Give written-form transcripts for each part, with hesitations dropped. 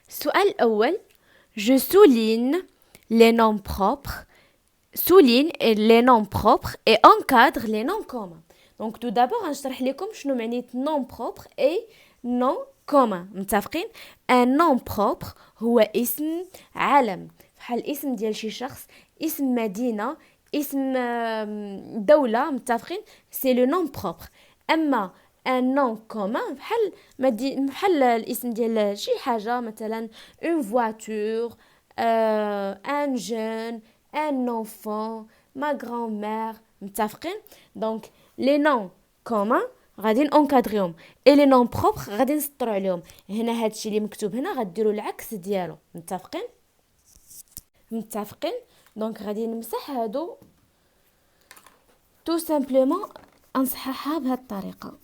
السؤال الأول: Je souligne les noms propres, souligne les noms propres et encadre les noms communs. Donc tout d'abord غنشرح لكم شنو معنية nom propre et nom commun. متفقين؟ un nom propre هو اسم علم، بحال اسم ديال شي شخص، اسم مدينة، اسم دولة. متفقين؟ c'est le nom propre. أما un nom commun بحال الاسم ديال شي حاجة، مثلا une voiture, un jeune, un enfant, ma grand-mère. متفقين؟ donc les noms communs غادي نكادريهم et les noms propres غادي نسطروا عليهم. هنا هادشي اللي مكتوب هنا غديروا العكس ديالو. متفقين دونك غادي نمسح هادو tout simplement، انصحها بهاد الطريقه.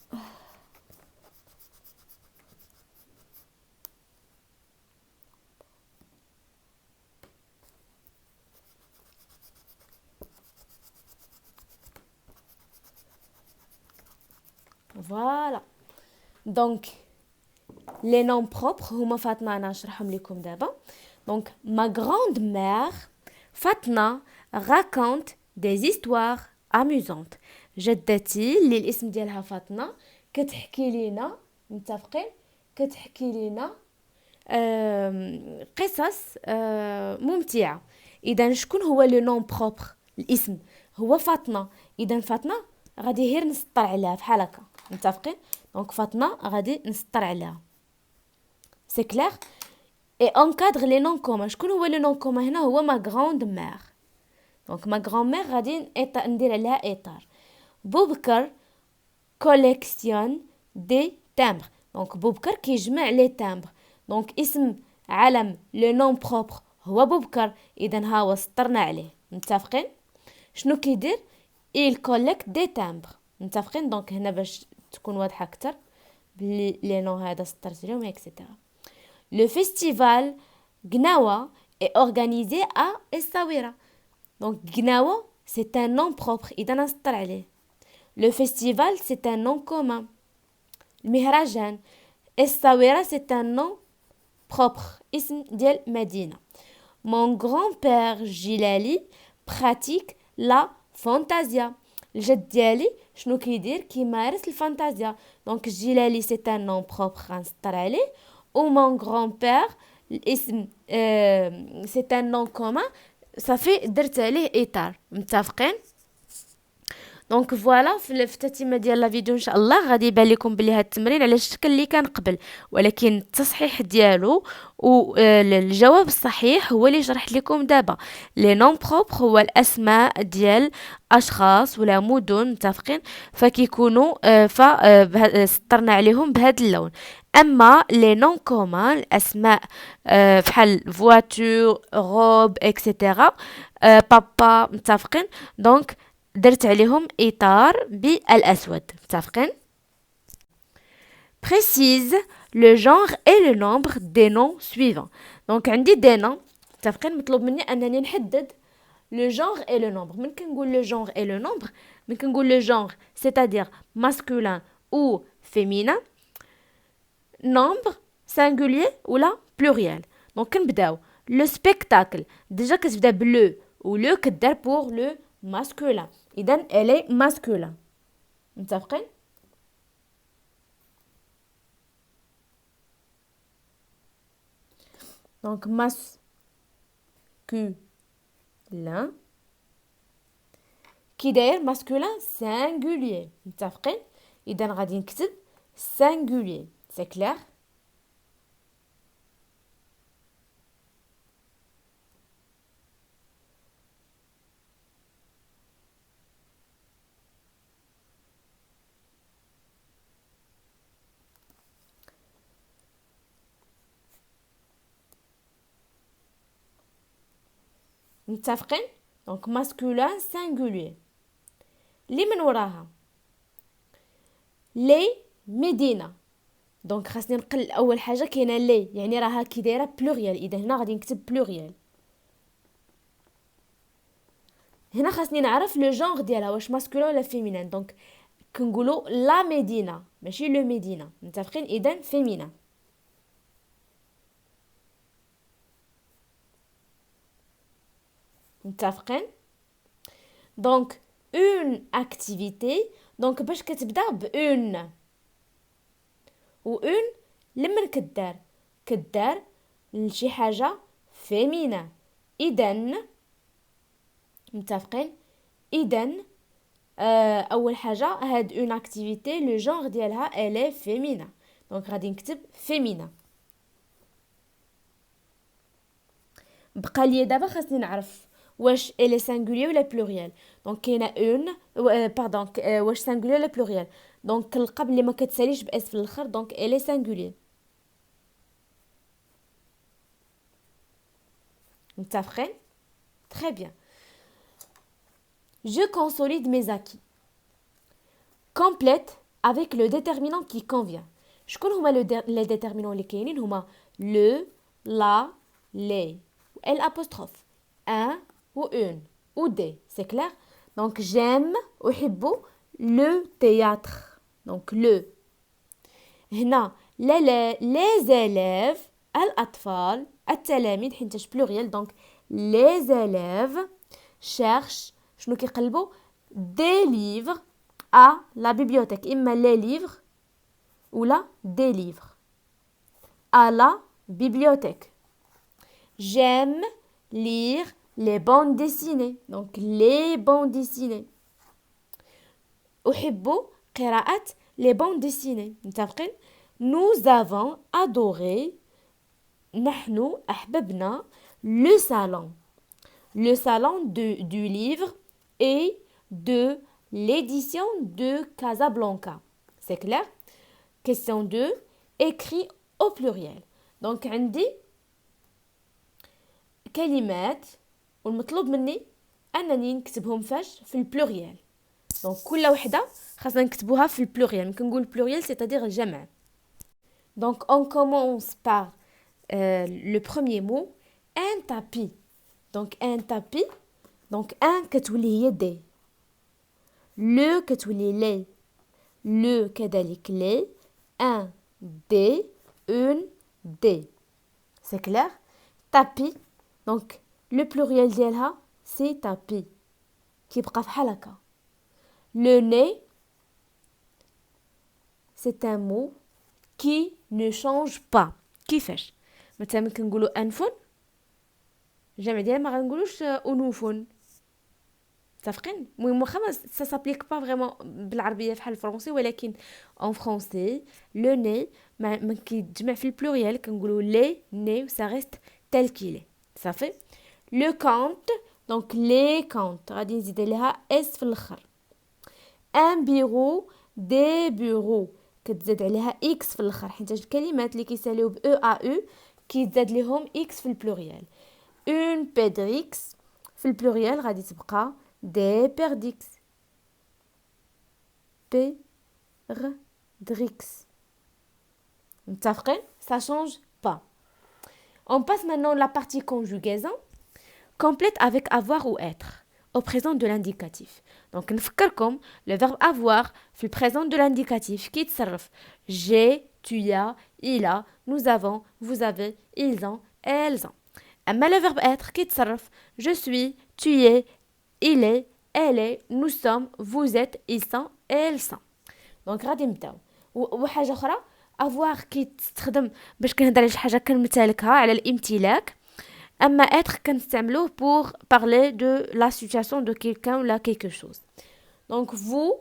Voilà. Donc, les noms propres, هما فاطمة أنا نشرحهم لكم دابا. Donc, ma grande-mère, Fatna, raconte des histoires amusantes. جدتي اللي الاسم ديالها فاطمة كتحكي لينا، متفقين؟ كتحكي لينا قصص ممتعة. إذا شكون هو لو نون بروبر؟ الاسم هو فاطمة. إذا فاطمة غادي غير نسطر عليها بحال هكا. متفقين؟ دونك فاطمة غادي نسطر عليها. سي كلير؟ اي انكادر لي نون كومان. شكون هو لو نون كومان هنا؟ هو ما غراند مير. دونك ما غراند مير غادي ندير عليها اطار. بوبكر كوليكسيون دي تامبر. دونك بوبكر كيجمع لي تامبر. دونك اسم علم لو نون بروبر هو بوبكر. اذا ها هو سطرنا عليه. متفقين؟ شنو كيدير؟ il collecte des timbres. متفقين؟ دونك هنا باش تكون واضحه اكثر بلي لي نون هذا سطرت لهم اكسيتيرا. Le festival Gnawa est organisé à Essaouira. Donc Gnawa, c'est un nom propre. إذا نسطر عليه. Le festival, c'est un nom commun. المهرجان. Essaouira, c'est un nom propre. اسم ديال مدينة. Mon grand-père Jilali pratique la fantasia. الجد ديالي شنو كيدير؟ كيمارس الفانتازيا. دونك الجلالي سي ان نون بروبر غنسطر عليه. و مون غران-بير الاسم سي ان نون كومان صافي درت عليه اطار. متفقين؟ دونك فوالا في التتمه ديال لا فيديو ان شاء الله غادي يبان لكم بلي هذا التمرين على الشكل اللي كان قبل، ولكن التصحيح ديالو والجواب الصحيح هو اللي شرحت لكم دابا. لي نون بروبر هو الاسماء ديال اشخاص ولا مدن. متفقين؟ فكيكونوا سطرنا عليهم بهذا اللون. اما لي نون كومان الاسماء بحال فواتور، روب، اكسيتيرا، بابا. متفقين؟ دونك درت عليهم إطار بالأسود. متفقين؟ précise le genre et le nombre des noms suivants. donc عندي des noms. متفقين؟ مطلوب مني أنني نحدد le genre et le nombre. من كنقول le genre et le nombre، من كنقول le genre c'est-à-dire masculin ou féminin، nombre singulier ou la pluriel. donc كنبداو le spectacle. déjà كتبدا بلو و لو كدار pour le masculin. إذن elle est masculin. متفقين؟ donc masculin كي داير masculin singulier. متفقين؟ إذن غادي نكتب singulier. c'est clair؟ متفقين؟ دونك ماسكولين سينغولير. اللي من وراها لي مدينه. دونك خاصني نقل اول حاجه كاينه لي، يعني راها كي دايره بلوريال. اذا هنا غادي نكتب بلوريال. هنا خاصني نعرف لو جونغ ديالها واش ماسكولين ولا فيمينين. دونك كنقولوا لا مدينه ماشي لو مدينه. متفقين؟ اذا فيمينين. متفقين؟ دونك اون اكتيفيتي، دونك باش كتبدا بأون، و اون لمن كدار لشي حاجة فيمينا. إذن متفقين؟ إذن أول حاجة هاد اون اكتيفيتي لو جونغ ديالها إلي فيمينا، دونك غادي نكتب فيمينا. بقى لي دابا خاصني نعرف واش إلي سانغولير ولا بلوريال. دونك كاينه اون باردون واش سانغولير ولا بلوريال. دونك القبل اللي ما كتساليش باس في الاخر، دونك إلي سانغولير. متفقين؟ Très bien. Je consolide mes acquis. Complète avec le déterminant qui convient. شكون هما les déterminants اللي كاينين؟ هما le, la, les, L apostrophe, un ou une ou des. C'est clair? Donc j'aime أحب le théâtre. Donc le. هنا les élèves الأطفال التلاميذ حيتاش pluriel. Donc les élèves cherchent شنو كيقلبوا des livres à la bibliothèque. إما les livres ou la des livres à la bibliothèque. J'aime lire les bandes dessinées. Donc les bandes dessinées. أحب قراءة les bandes dessinées. متفقين؟ Nous avons adoré نحن أحببنا le salon. Le salon du livre et de l'édition de Casablanca. C'est clair? Question 2. Écrit au pluriel. Donc عندي كلمات والمطلوب مني أنني نكتبهم فاش في البلوريال. دونك كل وحدة خاصنا نكتبوها في البلوريال. ممكن نقول بلوريال c'est-à-dire الجمع. Donc on commence par le premier mot, un tapis. Donc un tapis, donc un كتولي هي دي. Le كتولي لي. Le كذلك لي. Un des, une des. C'est clair? Tapis. Donc le pluriel ديالها c'est tapis. كيبقى بحال هكا. Le nez, c'est un mot qui ne change pas. كيفاش؟ مثلا كنقولوا أنف، الجمع ديالها ما غنقولوش أنوف. متفقين؟ المهم واخا ça s'applique pas vraiment بالعربيه بحال الفرنسي، ولكن en français le nez ما كيتجمع في البلوريال كنقولوا les nez ça reste tel qu'il est. صافي. le compte donc les comptes غادي نزيد لها اس في الاخر. un bureau des bureaux كتزاد عليها اكس في الاخر، حيت الكلمات اللي كيساليو ب او ا او كيتزاد ليهم اكس في البلوريال. une pédrix في البلوريال غادي تبقى des perdrix. Perdrix. متفقين؟ Ça change pas. On passe maintenant la partie conjugaison. Complète avec avoir ou être au présent de l'indicatif. Donc نفكركم le verbe avoir في le présent de l'indicatif كيتصرف j'ai, tu as, il a, nous avons, vous avez, ils ont, elles ont. أما le verbe être كيتصرف je suis, tu es, il est, elle est, nous sommes, vous êtes, ils sont, elles sont. دونك غادي نبداو. وحاجه اخرى avoir كيتستخدم باش كنهضر على شي حاجه كنمتلكها على الامتلاك. اما être كنستعملوه pour parler de la situation de quelqu'un ou là quelque chose. Donc vous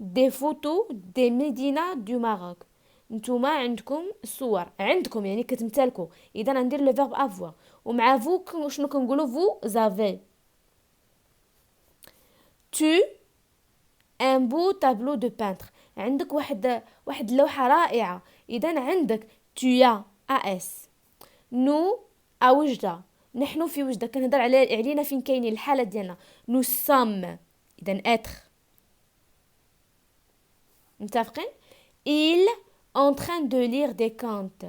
des photos des médinas du Maroc. نتوما عندكم صور عندكم يعني كتمتلكوا. اذا ندير لو verbe avoir ومع vous شنو كنقولوا vous avez. Tu un beau tableau de peintre. عندك واحد اللوحة رائعة. إذا عندك tu as as. nous à وجدة. نحن في وجدة كنهضر علينا فين كاينين الحالة ديالنا. nous sommes. إذا être. متفقين؟ il en train de lire des contes.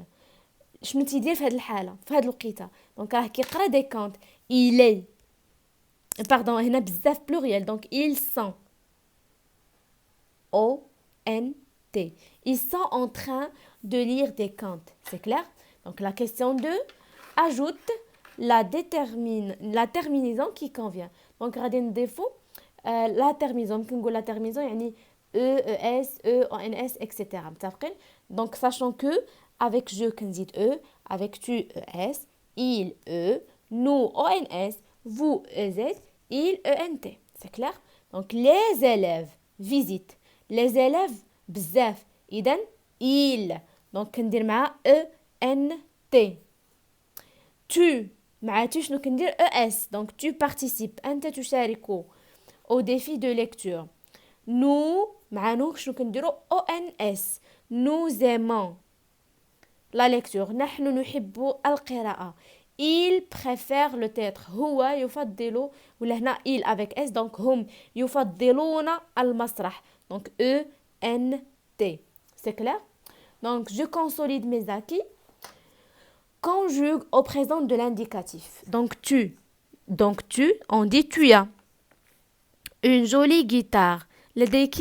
شنو تيدير في هذه الحالة في هذه الوقيته؟ دونك راه كيقرا des contes. il est. pardon هنا بزاف pluriel. donc ils sont. O-N-T. Ils sont en train de lire des contes. C'est clair? Donc la question 2. Ajoute la terminaison qui convient. Donc غادي نضيفوا la terminaison. كنقول la terminaison يعني e, es, e, ons, etc. متفقين؟ Donc sachant que avec je كنزيد e, avec tu es, il e, nous ons, vous ez, il ent. C'est clair? Donc les élèves visitent. Les élèves بزاف. إذن il. Donc كندير مع e n t. Tu مع tu شنو كندير es. Donc tu participes. أنت تشارك au défi de lecture. Nous مع nous شنو كنديرو ons. Nous aimons la lecture. نحن نحب القراءة. Il préfère le théâtre. هو يفضل ولا هنا il avec s. Donc هم يفضلون المسرح. Donc e n t. C'est clair? Donc je consolide mes acquis. Conjugue au présent de l'indicatif. Donc tu, on dit tu as une jolie guitare. لديك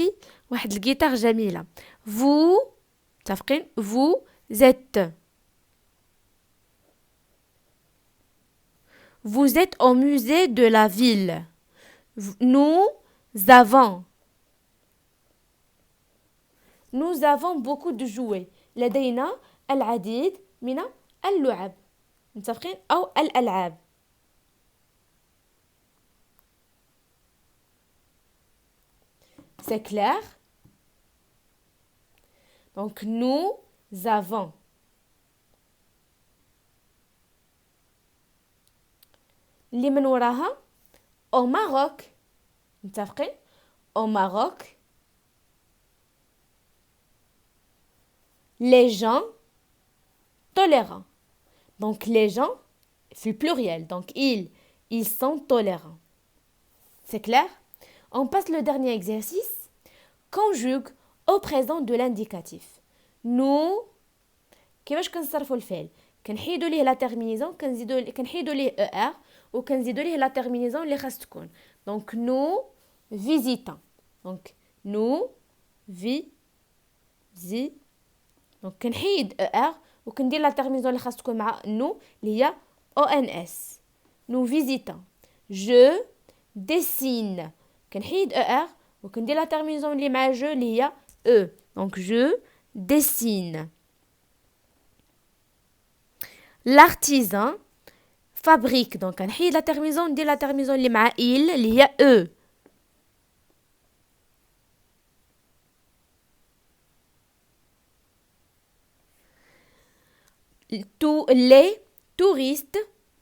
واحد الجيتار جميلة. Vous, متفقين؟ Vous êtes au musée de la ville. Nous avons beaucoup de jouets. لدينا العديد من اللعب. متفقين؟ أو الألعاب. C'est clair? Donc nous avons. اللي من وراها au Maroc. متفقين؟ au Maroc les gens tolérants. Donc les gens c'est le pluriel. Donc ils sont tolérants. C'est clair? On passe le dernier exercice. Conjugue au présent de l'indicatif. Nous كيفاش كنصرفوا الفعل؟ كنحيدوا ليه لا terminaison كنحيدوا ليه er وكنزيدوا ليه لا terminaison اللي خاص تكون. Donc nous visitons. Donc nous donc كنحيد er وكندير لا terminaison اللي خاص تكون مع nous اللي هي ons. Nous visitons. Je dessine. كنحيد er وكندير لا terminaison اللي مع je اللي هي e. Donc je dessine. L'artisan fabrique. Donc كنحيد لا terminaison ندير لا terminaison اللي مع il اللي هي e. Les touristes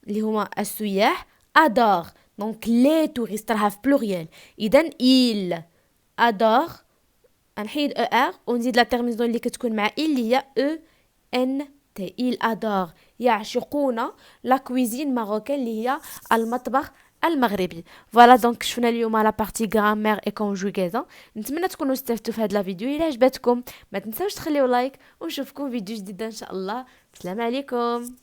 اللي هما السياح adore. Donc les touristes راها في pluriel. إذن il adore نحيد er ونزيد لا terminaison اللي كتكون مع il اللي هي e n t. il adore يعشقون لا كويزين ماروكان اللي هي المطبخ المغربي. فوالا دونك شفنا اليوم لا بارتي غرامير اي كونجوغيزون. نتمنى تكونوا استفدتوا في هذا الفيديو. الا عجبتكم ما تنساوش تخليو لايك ونشوفكم فيديو جديد ان شاء الله. السلام عليكم.